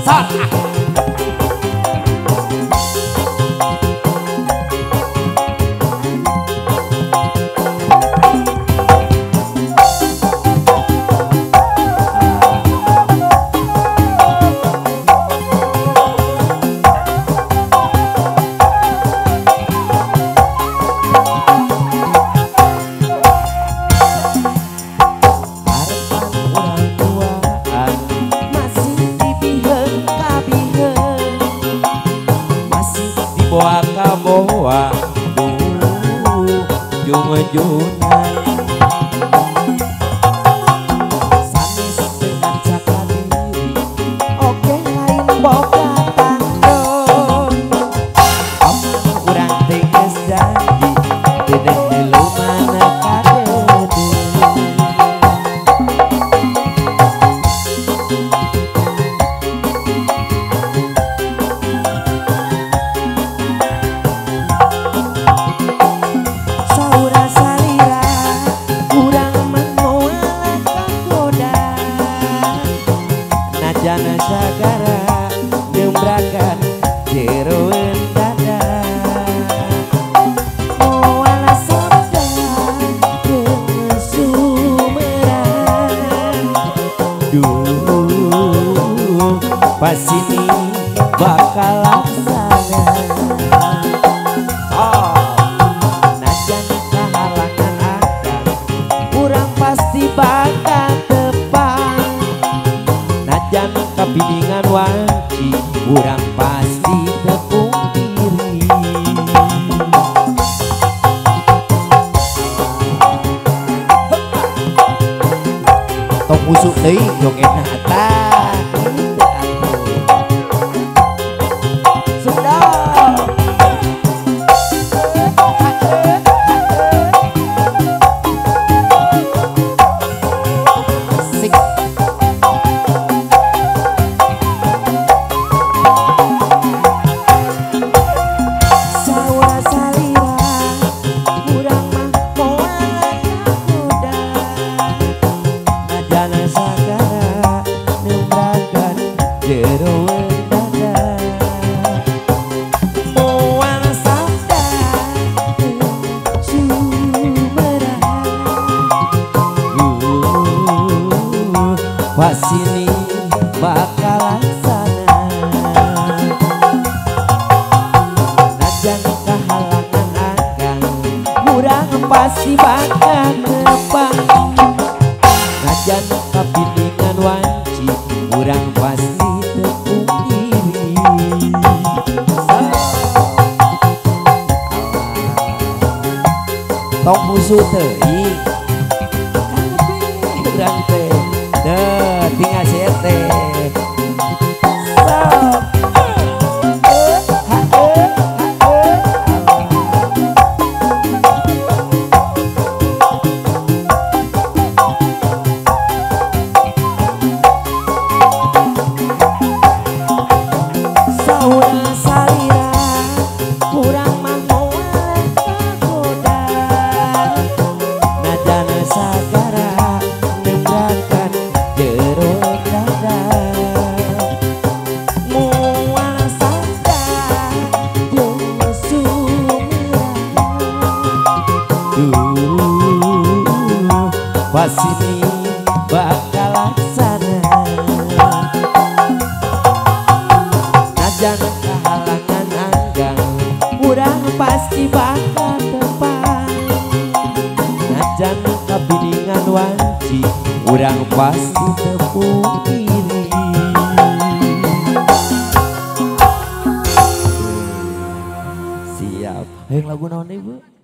Sat. Boa kaboa jungan sanes dengan caka diri oke lain boga tanggung urang tegas janji dedeng dulu mana kadede jana sagara nembrakan jeroen dada moala sabda dengan sumeran duh pas ini bakal laksana najan kehalangan akan kurang pasti bakal najan kapiningan wanci urang pasti tepung diri tong busuk deui joget hata pas ini bakal laksana najan kehalangan akan kurang pasti bakal nepang najan kapiningan wanci kurang pasti tepung diri tong musuh teuing urang teh tinggal sete saura salira kurang mah moal kagoda najana sagara nembrakan jero dada moal sabda jeung sumeran pas ini bakal laksana najan kehalangan anggang kurang pasti bakal tepat najan kapiningan wanci kurang pasti tepung diri siap. Hayang lagu naon ibu?